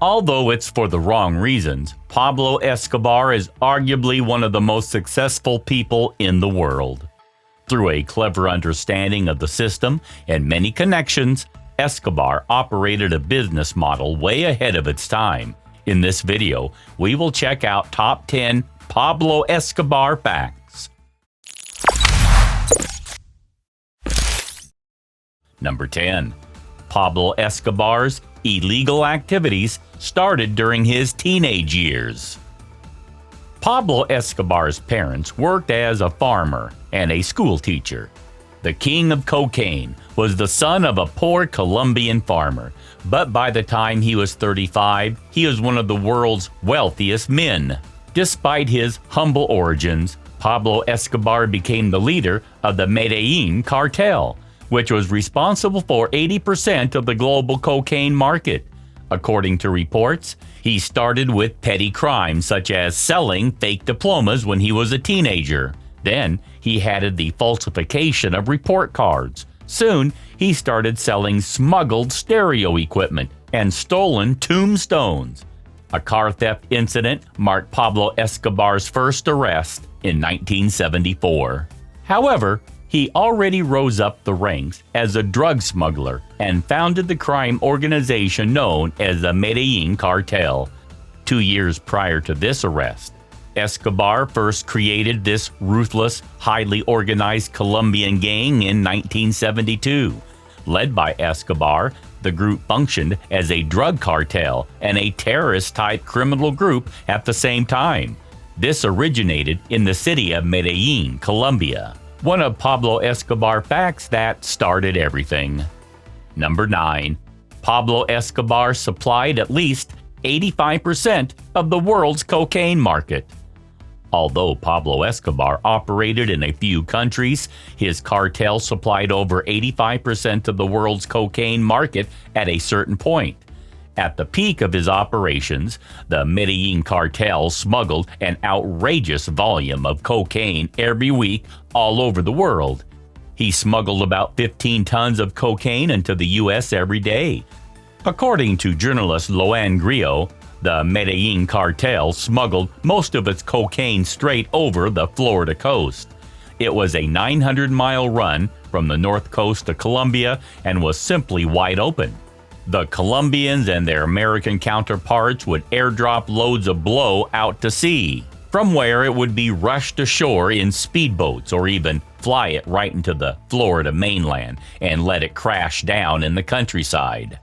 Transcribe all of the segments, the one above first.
Although it's for the wrong reasons, Pablo Escobar is arguably one of the most successful people in the world. Through a clever understanding of the system and many connections, Escobar operated a business model way ahead of its time. In this video, we will check out top 10 Pablo Escobar facts. Number 10. Pablo Escobar's illegal activities started during his teenage years. Pablo Escobar's parents worked as a farmer and a school teacher. The king of cocaine was the son of a poor Colombian farmer, but by the time he was 35, he was one of the world's wealthiest men. Despite his humble origins, Pablo Escobar became the leader of the Medellin cartel, which was responsible for 80% of the global cocaine market. According to reports, he started with petty crimes such as selling fake diplomas when he was a teenager. Then, he added the falsification of report cards. Soon, he started selling smuggled stereo equipment and stolen tombstones. A car theft incident marked Pablo Escobar's first arrest in 1974. However, he already rose up the ranks as a drug smuggler and founded the crime organization known as the Medellin cartel. 2 years prior to this arrest, Escobar first created this ruthless, highly organized Colombian gang in 1972. Led by Escobar, the group functioned as a drug cartel and a terrorist-type criminal group at the same time. This originated in the city of Medellin, Colombia. One of Pablo Escobar facts that started everything. Number 9. Pablo Escobar supplied at least 85% of the world's cocaine market. Although Pablo Escobar operated in a few countries, his cartel supplied over 85% of the world's cocaine market at a certain point. At the peak of his operations, the Medellin cartel smuggled an outrageous volume of cocaine every week all over the world. He smuggled about 15 tons of cocaine into the U.S. every day. According to journalist Loan Grillo, the Medellin cartel smuggled most of its cocaine straight over the Florida coast. It was a 900-mile run from the north coast to Colombia and was simply wide open. The Colombians and their American counterparts would airdrop loads of blow out to sea, from where it would be rushed ashore in speedboats or even fly it right into the Florida mainland and let it crash down in the countryside.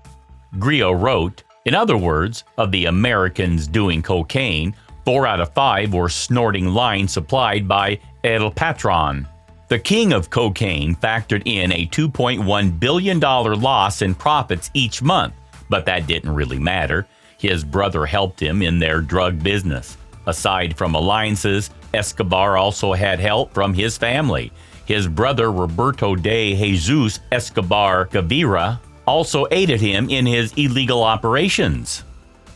Grillo wrote, in other words, of the Americans doing cocaine, 4 out of 5 were snorting lines supplied by El Patron. The king of cocaine factored in a $2.1 billion loss in profits each month, but that didn't really matter. His brother helped him in their drug business. Aside from alliances, Escobar also had help from his family. His brother Roberto de Jesus Escobar Gaviria also aided him in his illegal operations.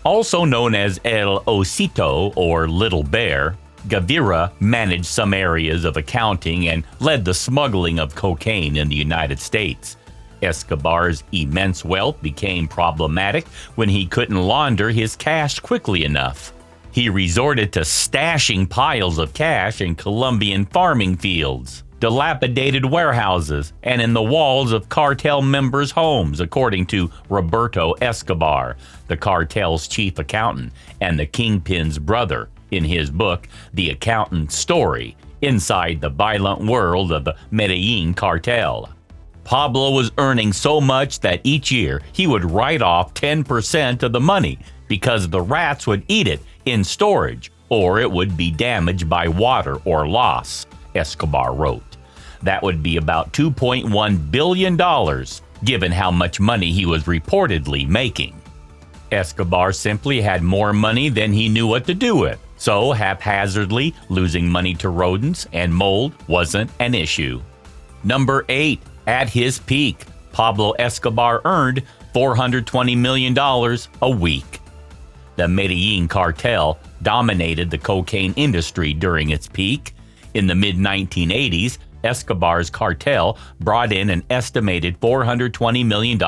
Also known as El Osito or Little Bear, Gaviria managed some areas of accounting and led the smuggling of cocaine in the United States. Escobar's immense wealth became problematic when he couldn't launder his cash quickly enough. He resorted to stashing piles of cash in Colombian farming fields, dilapidated warehouses, and in the walls of cartel members' homes, according to Roberto Escobar, the cartel's chief accountant and the kingpin's brother, in his book, The Accountant's Story, Inside the Violent World of the Medellin Cartel. Pablo was earning so much that each year he would write off 10% of the money because the rats would eat it in storage or it would be damaged by water or loss, Escobar wrote. That would be about $2.1 billion, given how much money he was reportedly making. Escobar simply had more money than he knew what to do with, so haphazardly losing money to rodents and mold wasn't an issue. Number 8. At his peak, Pablo Escobar earned $420 million a week. The Medellin cartel dominated the cocaine industry during its peak. In the mid-1980s, Escobar's cartel brought in an estimated $420 million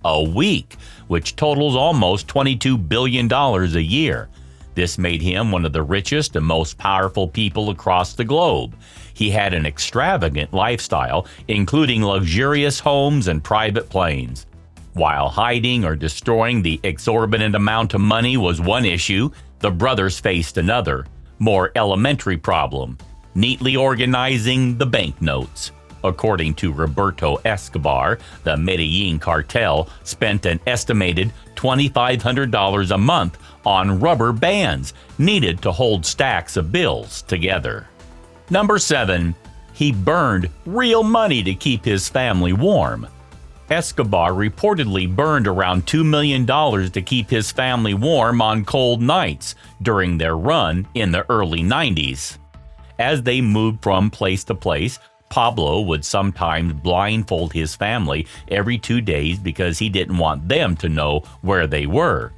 a week, which totals almost $22 billion a year. This made him one of the richest and most powerful people across the globe. He had an extravagant lifestyle, including luxurious homes and private planes. While hiding or destroying the exorbitant amount of money was one issue, the brothers faced another, more elementary problem: neatly organizing the banknotes. According to Roberto Escobar, the Medellin cartel spent an estimated $2,500 a month on rubber bands needed to hold stacks of bills together. Number 7. He burned real money to keep his family warm. Escobar reportedly burned around $2 million to keep his family warm on cold nights during their run in the early 90s. As they moved from place to place, Pablo would sometimes blindfold his family every 2 days because he didn't want them to know where they were.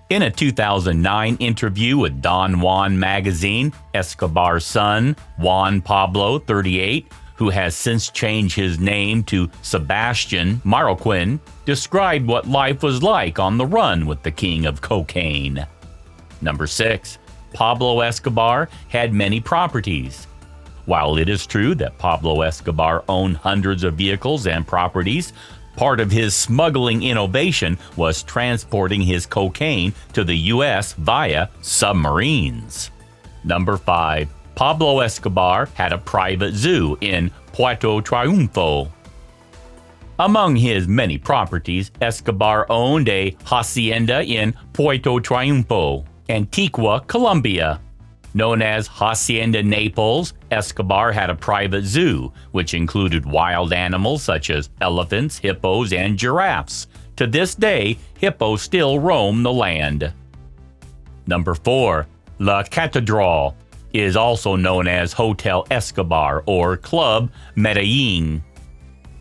In a 2009 interview with Don Juan magazine, Escobar's son, Juan Pablo, 38, who has since changed his name to Sebastian Marroquin, described what life was like on the run with the king of cocaine. Number 6. Pablo Escobar had many properties. While it is true that Pablo Escobar owned hundreds of vehicles and properties, part of his smuggling innovation was transporting his cocaine to the U.S. via submarines. Number 5. Pablo Escobar had a private zoo in Puerto Triunfo. Among his many properties, Escobar owned a hacienda in Puerto Triunfo, Antigua, Colombia. Known as Hacienda Naples, Escobar had a private zoo, which included wild animals such as elephants, hippos, and giraffes. To this day, hippos still roam the land. Number 4. La Catedral is also known as Hotel Escobar or Club Medellin.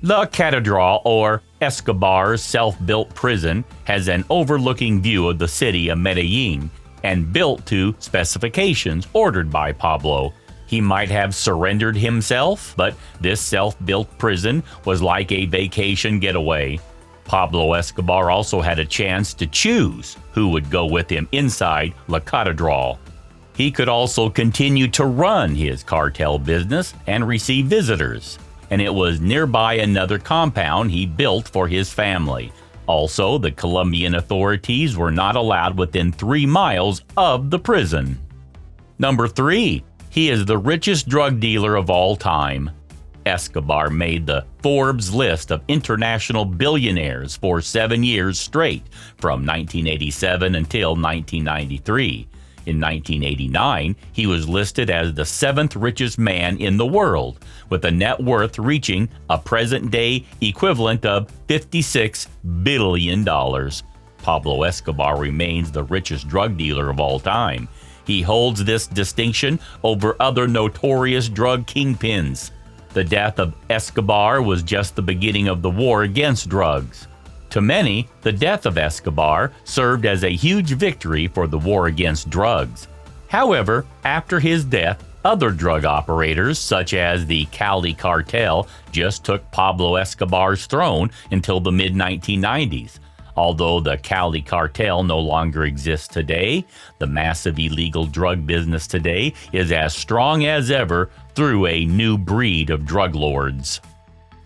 La Catedral, or Escobar's self-built prison, has an overlooking view of the city of Medellin and built to specifications ordered by Pablo. He might have surrendered himself, but this self-built prison was like a vacation getaway. Pablo Escobar also had a chance to choose who would go with him inside La Catedral. He could also continue to run his cartel business and receive visitors, and it was nearby another compound he built for his family. Also, the Colombian authorities were not allowed within 3 miles of the prison. Number 3. He is the richest drug dealer of all time. Escobar made the Forbes list of international billionaires for 7 years straight, from 1987 until 1993. In 1989, he was listed as the 7th richest man in the world, with a net worth reaching a present-day equivalent of $56 billion. Pablo Escobar remains the richest drug dealer of all time. He holds this distinction over other notorious drug kingpins. The death of Escobar was just the beginning of the war against drugs. To many, the death of Escobar served as a huge victory for the war against drugs. However, after his death, other drug operators, such as the Cali cartel, just took Pablo Escobar's throne until the mid-1990s. Although the Cali cartel no longer exists today, the massive illegal drug business today is as strong as ever through a new breed of drug lords.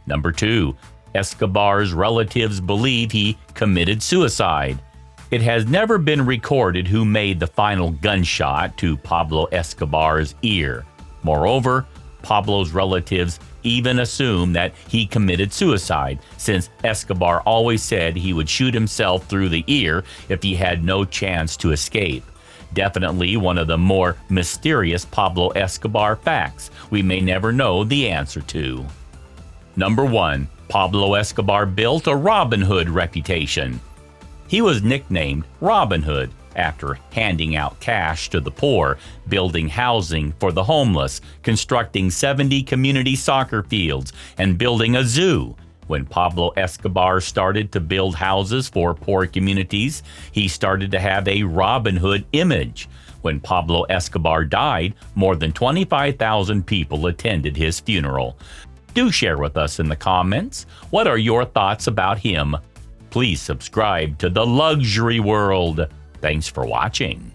Number 2. Escobar's relatives believe he committed suicide. It has never been recorded who made the final gunshot to Pablo Escobar's ear. Moreover, Pablo's relatives even assume that he committed suicide, since Escobar always said he would shoot himself through the ear if he had no chance to escape. Definitely one of the more mysterious Pablo Escobar facts we may never know the answer to. Number 1. Pablo Escobar built a Robin Hood reputation. He was nicknamed Robin Hood after handing out cash to the poor, building housing for the homeless, constructing 70 community soccer fields, and building a zoo. When Pablo Escobar started to build houses for poor communities, he started to have a Robin Hood image. When Pablo Escobar died, more than 25,000 people attended his funeral. Do share with us in the comments. What are your thoughts about him? Please subscribe to The Luxury World. Thanks for watching.